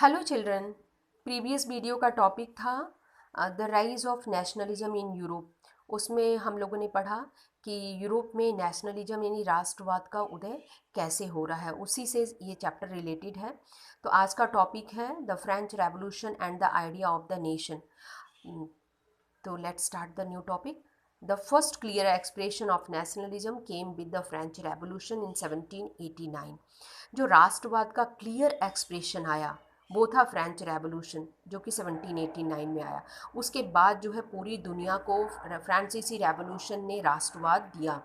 Hello children. Previous video का topic था the rise of nationalism in Europe. उसमें हम लोगों ने पढ़ा कि यूरोप में नेशनलिज्म यानी राष्ट्रवाद का उदय कैसे हो रहा है, उसी से ये चैप्टर रिलेटेड है। तो आज का टॉपिक है the French revolution and the idea of the nation. तो let's start the new topic. The first clear expression of nationalism came with the French revolution in 1789। जो राष्ट्रवाद का क्लियर एक्सप्रेशन आया वो था फ्रेंच रेवोल्यूशन, जो कि 1789 में आया। उसके बाद जो है पूरी दुनिया को फ्रांसीसी रेवोल्यूशन ने राष्ट्रवाद दिया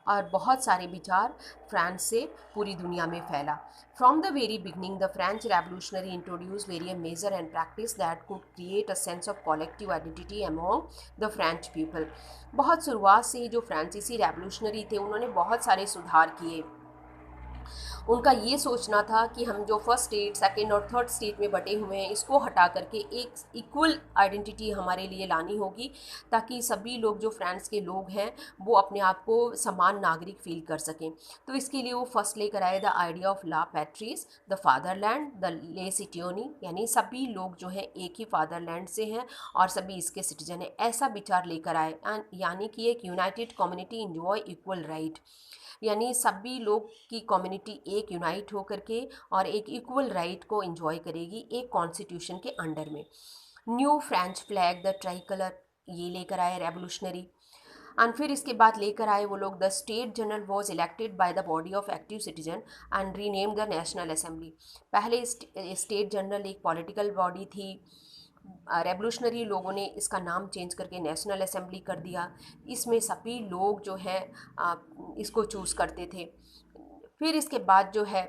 और बहुत सारे विचार फ्रांस से पूरी दुनिया में फैला। From the very beginning the French revolutionary introduce various measure and practice that could create a sense of collective identity among the French people. बहुत शुरुआत से ही जो फ्रांसीसी रेवोल्यूशनरी थे उन्होंने बहुत सारे सुधार किए। उनका ये सोचना था कि हम जो फर्स्ट स्टेट, सेकंड और थर्ड स्टेट में बटे हुए हैं इसको हटा करके एक इक्वल आइडेंटिटी हमारे लिए लानी होगी, ताकि सभी लोग जो फ्रांस के लोग हैं वो अपने आप को समान नागरिक फील कर सकें। तो इसके लिए वो फर्स्ट लेकर आए the idea of la patrie, the fatherland, the le citoyen, यानी सभी लोग जो हैं एक ही फादरलैंड से हैं और सभी इसके सिटीजन हैं, ऐसा विचार लेकर आए। यानी कि एक United community enjoy equal right, यानी सभी लोग की कम्युनिटी एक यूनाइट होकर के और एक इक्वल राइट को एंजॉय करेगी एक कॉन्स्टिट्यूशन के अंडर में। New French flag the try colour ये लेकर आए रेवोल्यूशनरी। एंड फिर इसके बाद लेकर आए वो लोग the state general was elected by the body of active citizen and rename the national assembly. पहले स्टेट जनरल एक पॉलिटिकल बॉडी थी, रेवोल्यूशनरी लोगों ने इसका नाम चेंज करके नेशनल असेंबली कर दिया। इसमें सभी लोग जो है इसको चूज़ करते थे। फिर इसके बाद जो है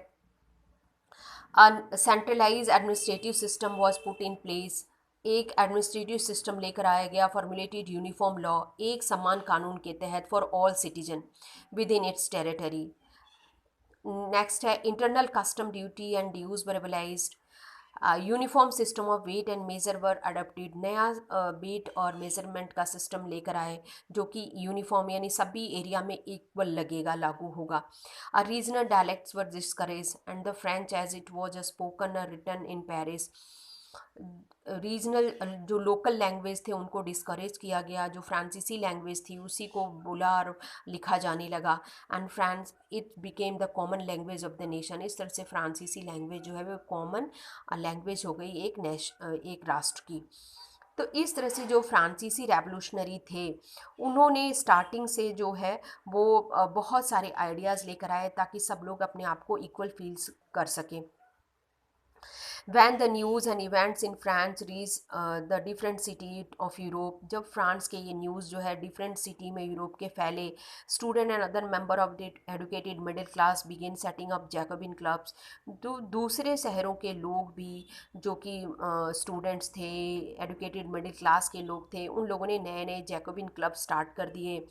centralize administrative system was put in place. एक एडमिनिस्ट्रेटिव सिस्टम लेकर आया गया, फॉर्मुलेटेड यूनिफॉर्म लॉ, एक समान कानून के तहत for all citizen within its territory. Next है internal custom duty and dues were revised. Uniform system of weight and measure were adopted. नया वेट और मेजरमेंट का सिस्टम लेकर आए जो कि यूनिफॉर्म यानी सभी एरिया में इक्वल लगेगा, लागू होगा। Regional dialects were discourage and the French as it was spoken written in Paris. Regional जो लोकल लैंग्वेज थे उनको डिस्करेज किया गया, जो फ्रांसीसी लैंग्वेज थी उसी को बोला और लिखा जाने लगा। And France it became the common language of the nation. इस तरह से फ्रांसीसी लैंग्वेज जो है वो कॉमन लैंग्वेज हो गई एक राष्ट्र की। तो इस तरह से जो फ्रांसीसी रेवोल्यूशनरी थे उन्होंने स्टार्टिंग से जो है वो बहुत सारे आइडियाज़ लेकर आए ताकि सब लोग अपने आप को इक्वल फील कर सकें। When the news and events in France reach the different city of Europe, जब फ्रांस के ये न्यूज़ जो है डिफरेंट सिटी में यूरोप के फैले, student and other member of the educated middle class begin setting up Jacobian clubs. तो दूसरे शहरों के लोग भी जो कि स्टूडेंट्स थे, एडुकेटेड मिडिल क्लास के लोग थे, उन लोगों ने नए नए जैकोबिन क्लब स्टार्ट कर दिए।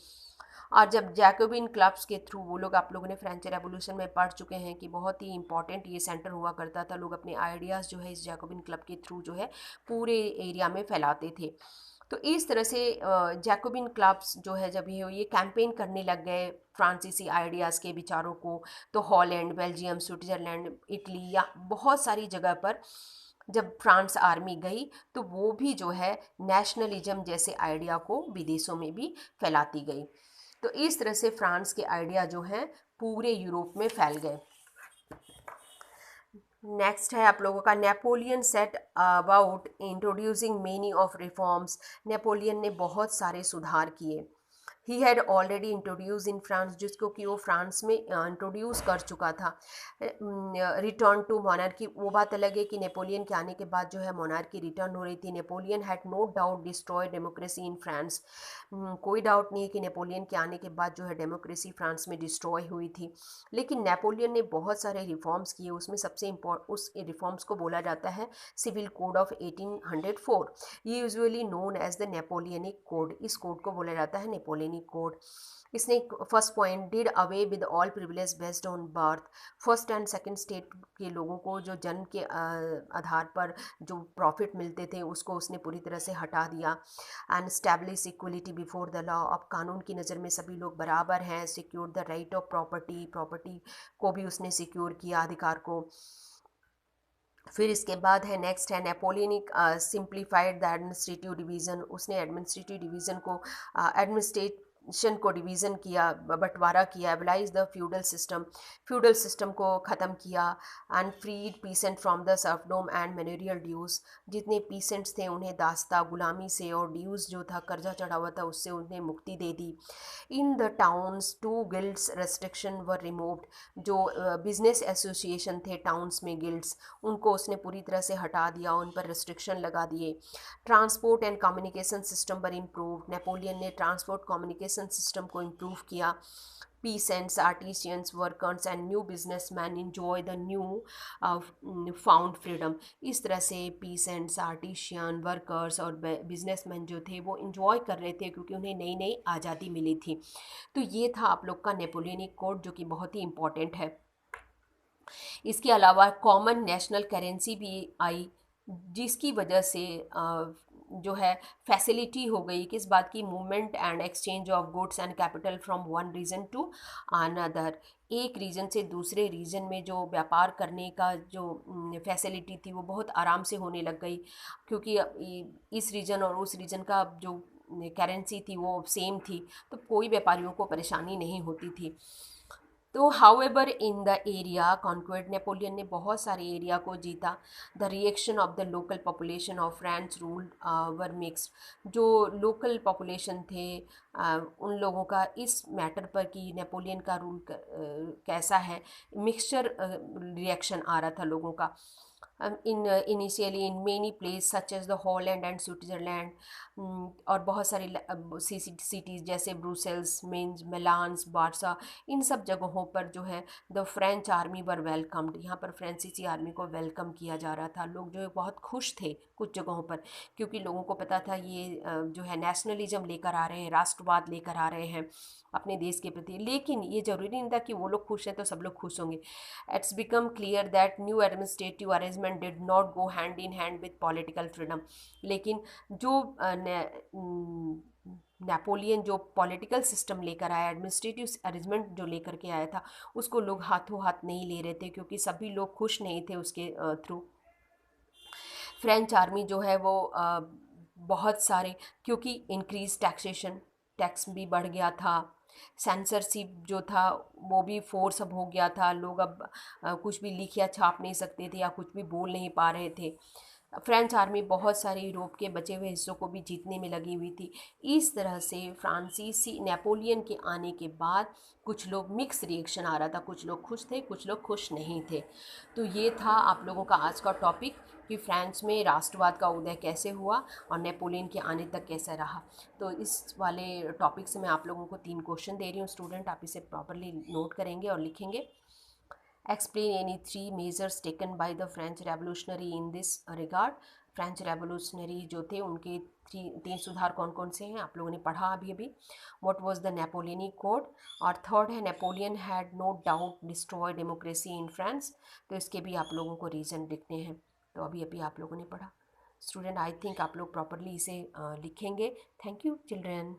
और जब जैकोबिन क्लब्स के थ्रू वो लोग, आप लोगों ने फ्रेंच रेवोल्यूशन में पढ़ चुके हैं कि बहुत ही इंपॉर्टेंट ये सेंटर हुआ करता था, लोग अपने आइडियाज़ जो है इस जैकोबिन क्लब के थ्रू जो है पूरे एरिया में फैलाते थे। तो इस तरह से जैकोबिन क्लब्स जो है जब ये कैंपेन करने लग गए फ्रांसीसी आइडियाज़ के विचारों को, तो हॉलैंड, बेल्जियम, स्विट्ज़रलैंड, इटली या बहुत सारी जगह पर जब फ्रांस आर्मी गई तो वो भी जो है नेशनलिज्म जैसे आइडिया को विदेशों में भी फैलाती गई। तो इस तरह से फ्रांस के आइडिया जो हैं पूरे यूरोप में फैल गए। नेक्स्ट है आप लोगों का Napoleon set about introducing many of reforms. Napoleon ने बहुत सारे सुधार किए। He had already introduce in France, जिसको कि वो फ्रांस में इंट्रोड्यूस कर चुका था। रिटर्न टू मोनार्की, वो बात अलग है कि नेपोलियन के आने के बाद जो है मोनार्की रिटर्न हो रही थी। Napoleon had no doubt destroy democracy in France. कोई डाउट नहीं है कि नेपोलियन के आने के बाद जो है डेमोक्रेसी फ्रांस में डिस्ट्रॉय हुई थी। लेकिन नेपोलियन ने बहुत सारे रिफॉर्म्स किए, उसमें सबसे उस रिफॉर्म्स को बोला जाता है सिविल कोड ऑफ 1804। ये usually known as the Napoleonic code, इस कोड को बोला जाता है नेपोलियनिक कोड। इसने first point did away with all privilege based on birth. First and second state के लोगों को जो जन्म के आधार पर जो प्रॉफिट मिलते थे उसको उसने पूरी तरह से हटा दिया। And establish equality before the law, अब कानून की नज़र में सभी लोग बराबर हैं। Secure the right of property, property को भी उसने सिक्योर किया, अधिकार को। फिर इसके बाद है नेक्स्ट है Napoleonic simplified the administrative division. उसने एडमिनिस्ट्रेटिव डिवीज़न को एडमिनिस्ट्रेशन को डिवीज़न किया, बंटवारा किया। एबलाइज द फ्यूडल सिस्टम को ख़त्म किया। And freed peasant from the serfdom and manorial dues. जितने पीसेंट्स थे उन्हें दास्ता गुलामी से और ड्यूज़ जो था कर्जा चढ़ा हुआ था उससे उन्हें मुक्ति दे दी। In the towns 2 guilds restriction were removed. जो बिजनेस एसोसिएशन थे टाउन्स में गिल्ड्स, उनको उसने पूरी तरह से हटा दिया, उन पर रिस्ट्रिक्शन लगा दिए। ट्रांसपोर्ट एंड कम्युनिकेशन सिस्टम पर इम्प्रूव। नेपोलियन ने ट्रांसपोर्ट कम्युनिकेशन सिस्टम को इम्प्रूव किया। peasants, artisans, workers and new businessmen enjoy the new found freedom। इस तरह से peasants, artisan, workers और businessmen जो थे वो enjoy कर रहे थे क्योंकि उन्हें नई नई आज़ादी मिली थी। तो ये था आप लोग का नेपोलियनिक कोड जो कि बहुत ही इम्पॉर्टेंट है। इसके अलावा कॉमन नेशनल करेंसी भी आई, जिसकी वजह से जो है फैसिलिटी हो गई किस बात की, movement and exchange of goods and capital from one region to another. एक रीजन से दूसरे रीजन में जो व्यापार करने का जो फैसिलिटी थी वो बहुत आराम से होने लग गई, क्योंकि इस रीजन और उस रीजन का जो करेंसी थी वो सेम थी, तो कोई व्यापारियों को परेशानी नहीं होती थी। तो however in the area conquered, Napoleon ने बहुत सारे एरिया को जीता। The reaction of the local population of French rule were mixed. जो लोकल पॉपुलेशन थे उन लोगों का इस मैटर पर कि नेपोलियन का रूल कैसा है, मिक्सचर रिएक्शन आ रहा था लोगों का। Initially in many place such as the Holland and Switzerland, और बहुत सारी सिटीज़ जैसे ब्रुसेल्स, मिन्ज, मिलान्स, बार्सा, इन सब जगहों पर जो है the French army were welcomed. यहाँ पर फ्रांसीसी आर्मी को वेलकम किया जा रहा था। लोग जो है बहुत खुश थे कुछ जगहों पर, क्योंकि लोगों को पता था ये जो है नेशनलिज्म लेकर आ रहे हैं, राष्ट्रवाद लेकर आ रहे हैं अपने देश के प्रति। लेकिन ये ज़रूरी नहीं था कि वो लोग खुश हैं तो सब लोग खुश होंगे। It's become clear that new administrative arrangement did not go hand in hand with political freedom. लेकिन जो नेपोलियन जो पॉलिटिकल सिस्टम लेकर आया, एडमिनिस्ट्रेटिव अरेंजमेंट जो लेकर के आया था, उसको लोग हाथों हाथ नहीं ले रहे थे, क्योंकि सभी लोग खुश नहीं थे उसके थ्रू। फ्रेंच आर्मी जो है वो बहुत सारे, क्योंकि इंक्रीज टैक्सेशन, टैक्स भी बढ़ गया था, सेंसरशिप जो था वो भी फोर्स अब हो गया था। लोग अब कुछ भी लिख या छाप नहीं सकते थे या कुछ भी बोल नहीं पा रहे थे। फ्रेंच आर्मी बहुत सारे यूरोप के बचे हुए हिस्सों को भी जीतने में लगी हुई थी। इस तरह से फ्रांसीसी नेपोलियन के आने के बाद कुछ लोग मिक्स रिएक्शन आ रहा था, कुछ लोग खुश थे, कुछ लोग खुश नहीं थे। तो ये था आप लोगों का आज का टॉपिक कि फ्रांस में राष्ट्रवाद का उदय कैसे हुआ और नेपोलियन के आने तक कैसे रहा। तो इस वाले टॉपिक से मैं आप लोगों को 3 क्वेश्चन दे रही हूँ स्टूडेंट, आप इसे प्रॉपरली नोट करेंगे और लिखेंगे। Explain any 3 measures taken by the French Revolutionary in this regard। French revolutionary जो थे उनके 3 सुधार कौन कौन से हैं आप लोगों ने पढ़ा अभी। What was the Napoleonic code. और थर्ड है Napoleon had no doubt destroy democracy in France. तो इसके भी आप लोगों को रीज़न लिखने हैं। तो अभी आप लोगों ने पढ़ा। स्टूडेंट आई थिंक आप लोग प्रॉपरली इसे लिखेंगे। Thank you children.